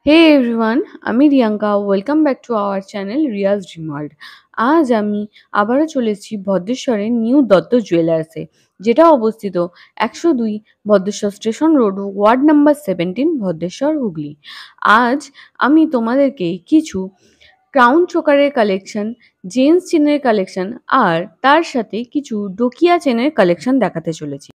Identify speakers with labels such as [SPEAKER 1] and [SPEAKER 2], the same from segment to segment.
[SPEAKER 1] হে everyone, আমি Riyanka. Welcome back to our channel Riya's dream world. আজ আমি আবারও চলেছি ভদ্রেশ্বরের নিউ দত্ত জুয়েলার্সে, যেটা অবস্থিত 102 Bhadreswar station road, ward number 17, Bhadreswar, Hooghly. আজ আমি তোমাদেরকে কিছু ক্রাউন চোকারের কালেকশন, জেন্টস চেনের কালেকশন আর তার সাথে কিছু ডোকিয়া চেনের কালেকশন দেখাতে চলেছি।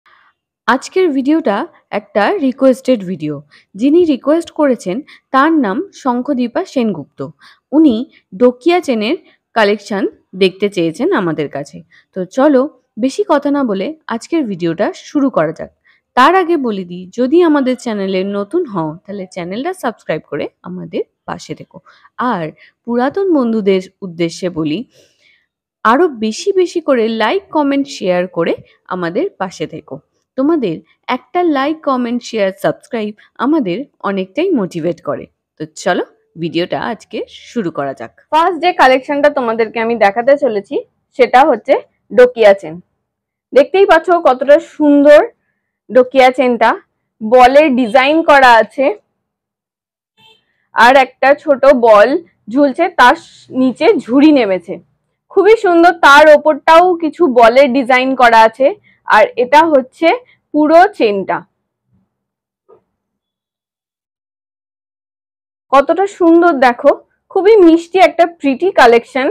[SPEAKER 1] আজকের ভিডিওটা একটা রিকোয়েস্টেড ভিডিও। যিনি রিকোয়েস্ট করেছেন তার নাম শঙ্খদীপা সেনগুপ্ত। উনি ডোকিয়া চেনের কালেকশন দেখতে চেয়েছেন আমাদের কাছে। তো চলো বেশি কথা না বলে আজকের ভিডিওটা শুরু করা যাক। তার আগে বলে দিই, যদি আমাদের চ্যানেলে নতুন হও তাহলে চ্যানেলটা সাবস্ক্রাইব করে আমাদের পাশে থেকো। আর পুরাতন বন্ধুদের উদ্দেশ্যে বলি, আরও বেশি বেশি করে লাইক, কমেন্ট, শেয়ার করে আমাদের পাশে থেকো। তোমাদের একটা লাইক, কমেন্ট, শেয়ার, সাবস্ক্রাইব আমাদের অনেকটাই মোটিভেট করে। তো চলো ভিডিওটা আজকে শুরু করা যাক। ফার্স্ট যে কালেকশনটা তোমাদেরকে আমি দেখাতে চলেছি সেটা হচ্ছে ডোকিয়া চেন। দেখতেই পাচ্ছ কতটা সুন্দর ডোকিয়া চেনটা, বলের ডিজাইন করা আছে আর একটা ছোট বল ঝুলছে, তার নিচে ঝুড়ি নেমেছে, খুবই সুন্দর। তার ওপরটাও কিছু বলের ডিজাইন করা আছে আর এটা হচ্ছে পুরো চেনটা। কতটা সুন্দর দেখো, খুবই মিষ্টি একটা প্রিটি কালেকশন।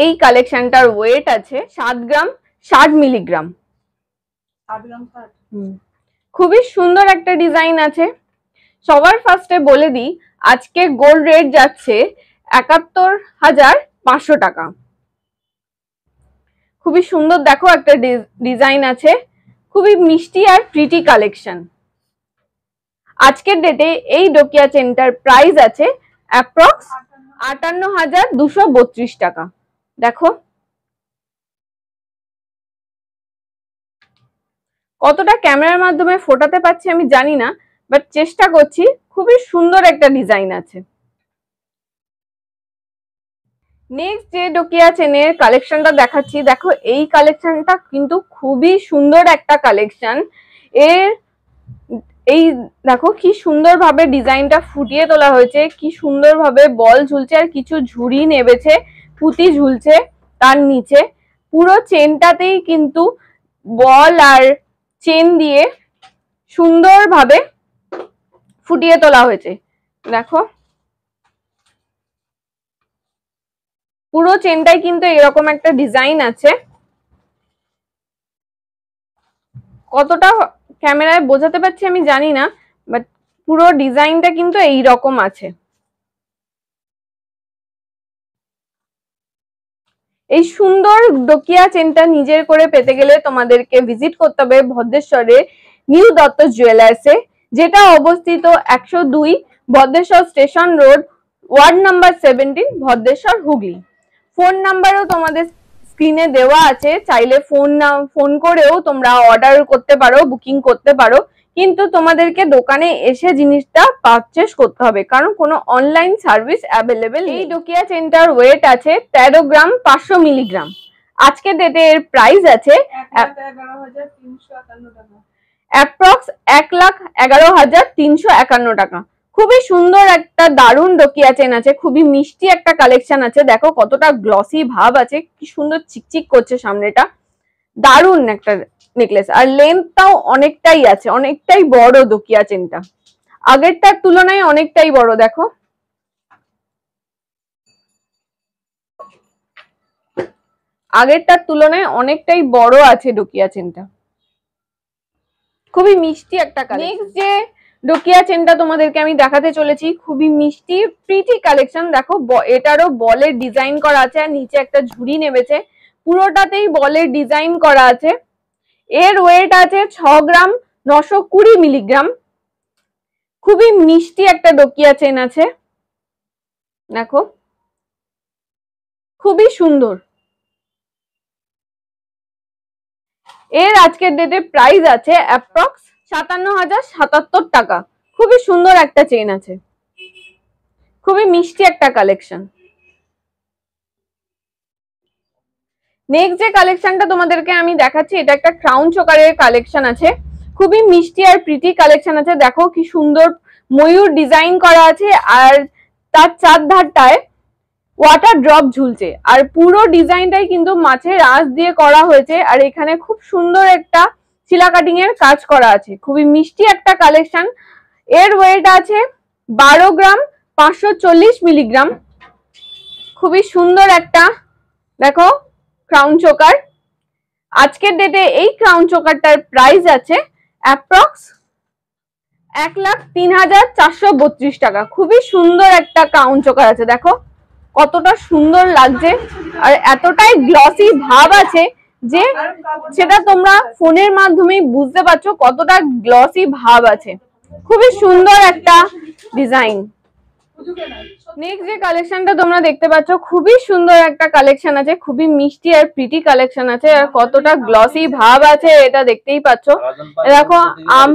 [SPEAKER 1] এই কালেকশনটার ওয়েট আছে 7 গ্রাম 60 মিলিগ্রাম। খুবই সুন্দর একটা ডিজাইন আছে। সবার ফার্স্টে বলে দিই, আজকে গোল্ড রেট যাচ্ছে 71,500 টাকা। খুবই সুন্দর দেখো, একটা ডিজাইন আছে, খুবই মিষ্টি আর প্রিটি কালেকশন। আজকের ডেটে এই ডোকিয়া চেনটার প্রাইস আছে অ্যাপ্রক্স 58,232 টাকা। দেখো কতটা ক্যামেরার মাধ্যমে ফোটাতে পারছি আমি জানি না, বাট চেষ্টা করছি। খুবই সুন্দর একটা ডিজাইন আছে। নেক্সট যে ডোকিয়া চেনের কালেকশনটা দেখাচ্ছি, দেখো এই কালেকশনটা কিন্তু খুবই সুন্দর একটা কালেকশন। এই দেখো কি সুন্দর ভাবে ডিজাইনটা ফুটিয়ে তোলা হয়েছে, কি সুন্দর ভাবে বল ঝুলছে আর কিছু ঝুড়ি নেবেছে, পুঁতি ঝুলছে তার নিচে। পুরো চেনটাতেই কিন্তু বল আর চেন দিয়ে সুন্দর ভাবে ফুটিয়ে তোলা হয়েছে। দেখো পুরো চেনটাই কিন্তু এরকম একটা ডিজাইন আছে। কতটা ক্যামেরায় বোঝাতে পারছি আমি জানি না, বাট পুরো ডিজাইনটা কিন্তু এইরকম আছে। এই সুন্দর ডোকিয়া চেনটা নিজের করে পেতে গেলে তোমাদেরকে ভিজিট করতে হবে ভদ্রেশ্বরে নিউ দত্ত জুয়েলার্সে, যেটা অবস্থিত 102 Bhadreswar station road, ward number 17, Bhadreswar, Hooghly. Phone নাম্বারও তোমাদের স্ক্রিনে দেওয়া আছে, চাইলে ফোন করেও তোমরা অর্ডার করতে পারো, বুকিং করতে পারো। কিন্তু তোমাদেরকে দোকানে এসে জিনিসটা পারচেস করতে হবে, কারণ কোনো অনলাইন সার্ভিস অ্যাভেলেবেল। এই ডোকিয়া চেনটার ওয়েট আছে 13 গ্রাম 500 মিলিগ্রাম। আজকের ডেটে এর প্রাইস আছে অ্যাপ্রক্স 1,11,351 টাকা। খুবই সুন্দর একটা দারুণ ডোকিয়া চেন আছে, খুবই মিষ্টি একটা কালেকশন আছে। দেখো কতটা গ্লসি ভাব আছে, কি সুন্দর চিকচিক করছে সামনেটা। দারুণ একটা নেকলেস, আর লেন্থটাও অনেকটাই আছে, অনেকটাই বড় ডোকিয়া চেনটা, আগেরটার তুলনায় অনেকটাই বড়। দেখো আগেরটার তুলনায় অনেকটাই বড় আছে ডোকিয়া চেনটা। খুবই মিষ্টি একটা কালেকশন। নেক্সট যে ডোকিয়া চেনটা তোমাদেরকে আমি দেখাতে চলেছি, খুবই মিষ্টি প্রিটি কালেকশন। দেখো এটারও বলের ডিজাইন করা আছে আর নিচে একটা ঝুড়ি নেমেছে, পুরোটাতেই বলের ডিজাইন করা আছে। এর ওয়েট আছে 6 গ্রাম 920 মিলিগ্রাম। খুবই মিষ্টি একটা ডোকিয়া চেন আছে, দেখো খুবই সুন্দর। এর আজকের ডেটে প্রাইস আছে অ্যাপ্রক্স 57,077 টাকা। খুবই সুন্দর একটা চেন আছে, খুবই মিষ্টি একটা কালেকশন। নেক্সট যে কালেকশনটা তোমাদেরকে আমি দেখাচ্ছি, এটা একটা ক্রাউন চোকারের কালেকশন আছে, খুবই মিষ্টি আর প্রিটি কালেকশন আছে। দেখো কি সুন্দর
[SPEAKER 2] ময়ূর ডিজাইন করা আছে আর তার চারধারটায় ওয়াটার ড্রপ ঝুলছে আর পুরো ডিজাইনটাই কিন্তু মাছের আঁশ দিয়ে করা হয়েছে আর এখানে খুব সুন্দর একটা শিলা কাটিং এর কাজ করা আছে। খুবই মিষ্টি একটা কালেকশন। এর ওয়েট আছে 12 গ্রাম 540 মিলিগ্রাম। খুবই সুন্দর একটা দেখো ক্রাউন চোকার। আজকের ডেটে এই ক্রাউন চোকারটার প্রাইস আছে অ্যাপ্রক্স 1,03,432 টাকা। খুবই সুন্দর একটা ক্রাউন চোকার আছে, দেখো কতটা সুন্দর লাগছে আর এতটাই গ্লসি ভাব আছে যে সেটা তোমরা ফোনের মাধ্যমে বুঝতে পারছো কতটা গ্লসি ভাব আছে। খুবই সুন্দর একটা ডিজাইন। নেক্সট যে কালেকশনটা তোমরা দেখতে পাচ্ছ খুবই সুন্দর একটা কালেকশন আছে, খুবই মিষ্টি আর প্রিটি কালেকশন আছে আর কতটা গ্লসি ভাব আছে এটা দেখতেই পাচ্ছ। দেখো আম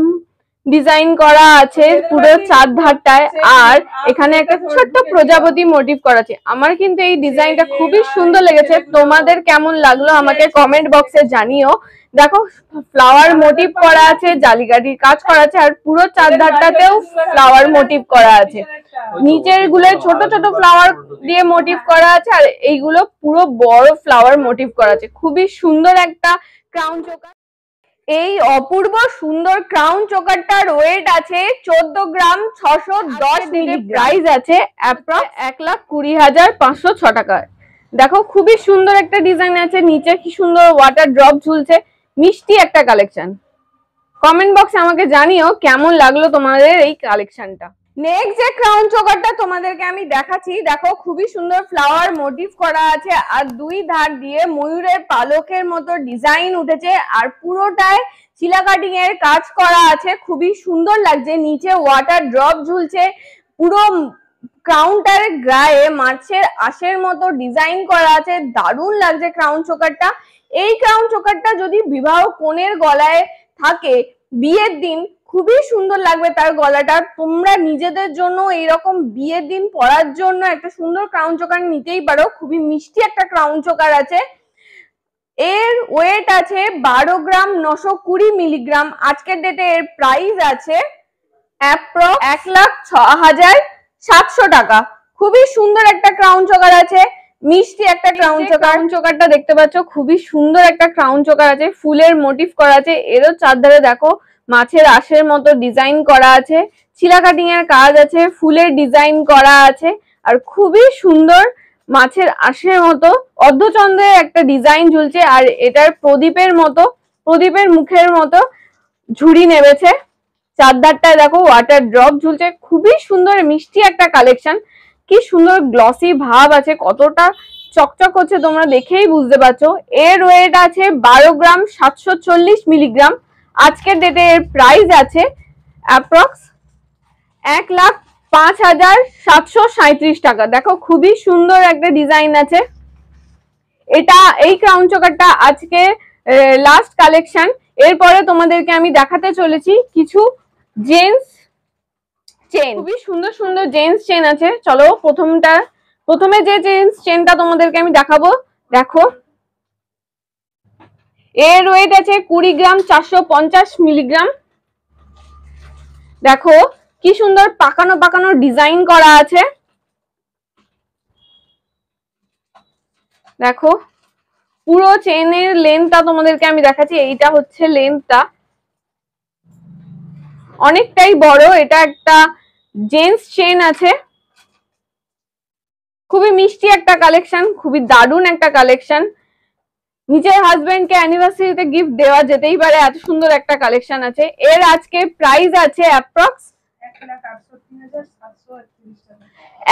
[SPEAKER 2] ডিজাইন করা আছে পুরো চারধারটায় আর এখানে একটা ছোট্ট প্রজাপতি মোটিভ করা আছে। আমার কিন্তু এই ডিজাইনটা খুবই সুন্দর লেগেছে, তোমাদের কেমন লাগলো আমাকে কমেন্ট বক্সে জানিও। দেখো ফ্লাওয়ার মোটিভ করা আছে, জালিকাঠির কাজ করা আছে আর পুরো চারধারটাতেও ফ্লাওয়ার মোটিভ করা আছে। নিচের গুলো ছোট ছোট ফ্লাওয়ার দিয়ে মোটিভ করা আছে আর এইগুলো পুরো বড় ফ্লাওয়ার মোটিভ করা আছে। খুবই সুন্দর একটা ক্রাউন চোকার। এই অপূর্ব সুন্দর ক্রাউন চোকারটার ওয়েট আছে 14 গ্রাম 610 মিলি। প্রাইস আছে অ্যাপ্রক্স 1,20,506 টাকা। দেখো খুবই সুন্দর একটা ডিজাইন আছে, নিচে কি সুন্দর ওয়াটার ড্রপ ঝুলছে, মিষ্টি একটা কালেকশন। কমেন্ট বক্সে আমাকে জানিও কেমন লাগলো তোমাদের এই কালেকশনটা। নেক্সট যে ক্রাউন চোকারটা তোমাদেরকে আমি দেখাচ্ছি, দেখো খুবই সুন্দর ফ্লাওয়ার মোটিভ করা আছে আর দুই ধার দিয়ে ময়ূরের পালকের মতো ডিজাইন উঠেছে আর পুরোটায় শিলা কাটিং এর কাজ করা আছে। খুবই সুন্দর লাগছে, নিচে ওয়াটার ড্রপ ঝুলছে, পুরো ক্রাউনটার গায়ে মাছের আঁশের মতো ডিজাইন করা আছে। দারুণ লাগছে ক্রাউন চোকারটা। এই ক্রাউন চোকারটা যদি বিবাহ কনের গলায় থাকে বিয়ের দিন খুবই সুন্দর লাগবে তার গলাটা। তোমরা নিজেদের জন্য এইরকম বিয়ের দিন পরার জন্য একটা সুন্দর ক্রাউন চোকার নিতেই পারো। খুবই মিষ্টি একটা ক্রাউন চোকার আছে। এর ওয়েট আছে 12 গ্রাম 920 মিলিগ্রাম। আজকের ডেটে এর প্রাইস আছে অ্যাপ্রক্স 1,06,700 টাকা। খুবই সুন্দর একটা ক্রাউন চোকার আছে, মিষ্টি একটা ক্রাউন চোকার। ক্রাউন চোকারটা দেখতে পাচ্ছ খুবই সুন্দর একটা ক্রাউন চোকার আছে, ফুলের মোটিভ করা আছে। এরও চারধারে দেখো মাছের আঁশের মতো ডিজাইন করা আছে, শিলা কাটিং এর কাজ আছে, ফুলের ডিজাইন করা আছে আর খুবই সুন্দর মাছের আঁশের মতো অর্ধচন্দ্রের একটা ডিজাইন ঝুলছে আর এটার প্রদীপের মুখের মতো ঝুড়ি নেমেছে। চারধারটায় দেখো ওয়াটার ড্রপ ঝুলছে। খুবই সুন্দর মিষ্টি একটা কালেকশন। কি সুন্দর গ্লসি ভাব আছে, কতটা চকচক হচ্ছে তোমরা দেখেই বুঝতে পারছো। এর ওয়েট আছে 12 গ্রাম 740 মিলিগ্রাম। আজকের ডেটে এর প্রাইস আছে অ্যাপ্রক্স 1,05,737 টাকা। দেখো খুবই সুন্দর একটা ডিজাইন আছে এটা। এই ক্রাউন চোকারটা আজকে লাস্ট কালেকশন। এরপরে তোমাদেরকে আমি দেখাতে চলেছি কিছু জেন্টস চেন। খুবই সুন্দর সুন্দর জেন্টস চেন আছে। চলো প্রথমে যে জেন্টস চেনটা তোমাদেরকে আমি দেখাবো, দেখো এর ওয়েট আছে 20 গ্রাম 450 মিলিগ্রাম। দেখো কি সুন্দর পাকানো পাকানো ডিজাইন করা আছে। দেখো পুরো চেনের লেন্থটা তোমাদেরকে আমি দেখাচ্ছি। এইটা হচ্ছে লেন্থটা, অনেকটাই বড়। এটা একটা জেন্টস চেন আছে। খুবই মিষ্টি একটা কালেকশন, খুবই দারুণ একটা কালেকশন। নিজের হাজবেন্ডকে অ্যানিভার্সারিতে গিফট দেওয়া যেতেই পারে, এত সুন্দর একটা কালেকশন আছে। এর আজকে প্রাইস আছে অ্যাপ্রক্স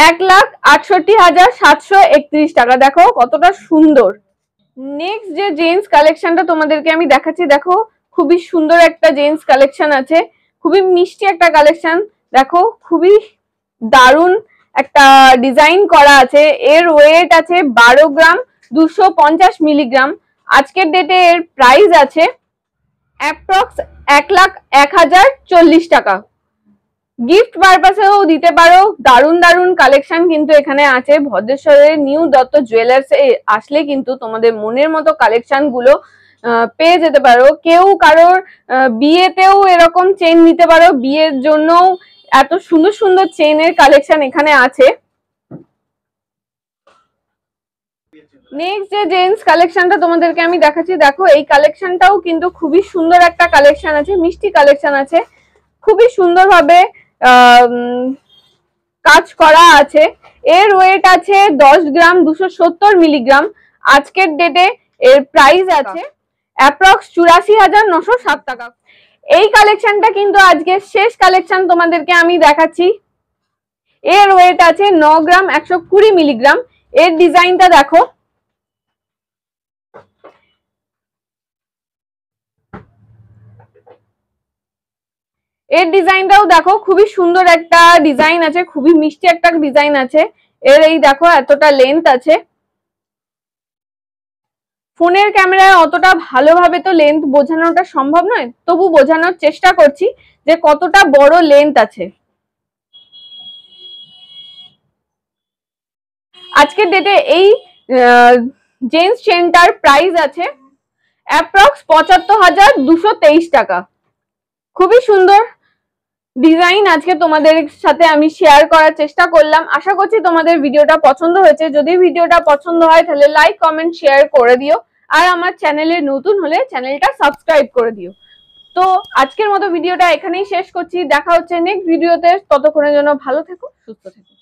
[SPEAKER 2] 1,68,731 টাকা। দেখো কতটা সুন্দর। নেক্সট যে জেন্টস কালেকশনটা তোমাদেরকে আমি দেখাচ্ছি, দেখো খুবই সুন্দর একটা জেন্টস কালেকশন আছে, খুবই মিষ্টি একটা কালেকশন। দেখো খুবই দারুণ একটা ডিজাইন করা আছে। এর ওয়েট আছে 12 গ্রাম 250 মিলিগ্রাম। আজকের ডেটে এর প্রাইস আছে অ্যাপ্রক্স 1,01,040 টাকা। গিফট পারপাসেও দিতে পারো। দারুণ দারুণ কালেকশন কিন্তু এখানে আছে। ভদ্রেশ্বরের নিউ দত্ত জুয়েলার্সে আসলে কিন্তু তোমাদের মনের মতো কালেকশন গুলো পেয়ে যেতে পারো। কেউ কারোর বিয়েতেও এরকম চেন নিতে পারো, বিয়ের জন্যও এত সুন্দর সুন্দর চেইনের কালেকশন এখানে আছে। নেক্সট যে জেন্টস কালেকশনটা তোমাদেরকে আমি দেখাচ্ছি, দেখো এই কালেকশনটাও কিন্তু খুবই সুন্দর একটা কালেকশন আছে, মিষ্টি কালেকশন আছে, খুবই সুন্দরভাবে কাজ করা আছে। এর ওয়েট আছে 10 গ্রাম 270 মিলিগ্রাম। আজকের ডেটে এর প্রাইস আছে অ্যাপ্রক্স 84,907 টাকা। এই কালেকশনটা কিন্তু আজকে শেষ কালেকশন তোমাদেরকে আমি দেখাচ্ছি। এর ওয়েট আছে 9 গ্রাম 120 মিলিগ্রাম। এর ডিজাইনটা দেখো, এর ডিজাইনটাও দেখো, খুবই সুন্দর একটা ডিজাইন আছে, খুবই মিষ্টি একটা ডিজাইন আছে। এর এই দেখো এতটা লেন্থ আছে। ফোনের ক্যামেরায় অতটা ভালোভাবে তো লেন্থ বোঝানোটা সম্ভব নয়, তবু বোঝানোর চেষ্টা করছি যে কতটা বড় লেন্থ আছে। আজকের ডেটে এই জেন্টস চেনটার প্রাইস আছে অ্যাপ্রক্স 75,223 টাকা। খুবই সুন্দর ডিজাইন আজকে তোমাদের সাথে আমি শেয়ার করার চেষ্টা করলাম। আশা করছি তোমাদের ভিডিওটা পছন্দ হয়েছে। যদি ভিডিওটা পছন্দ হয় তাহলে লাইক কমেন্ট শেয়ার করে দিও, আর আমার চ্যানেলে নতুন হলে চ্যানেলটা সাবস্ক্রাইব করে দিও। তো আজকের মতো ভিডিওটা এখানেই শেষ করছি, দেখা হচ্ছে নেক্সট ভিডিওতে। ততক্ষণের জন্য ভালো থেকো, সুস্থ থেকো।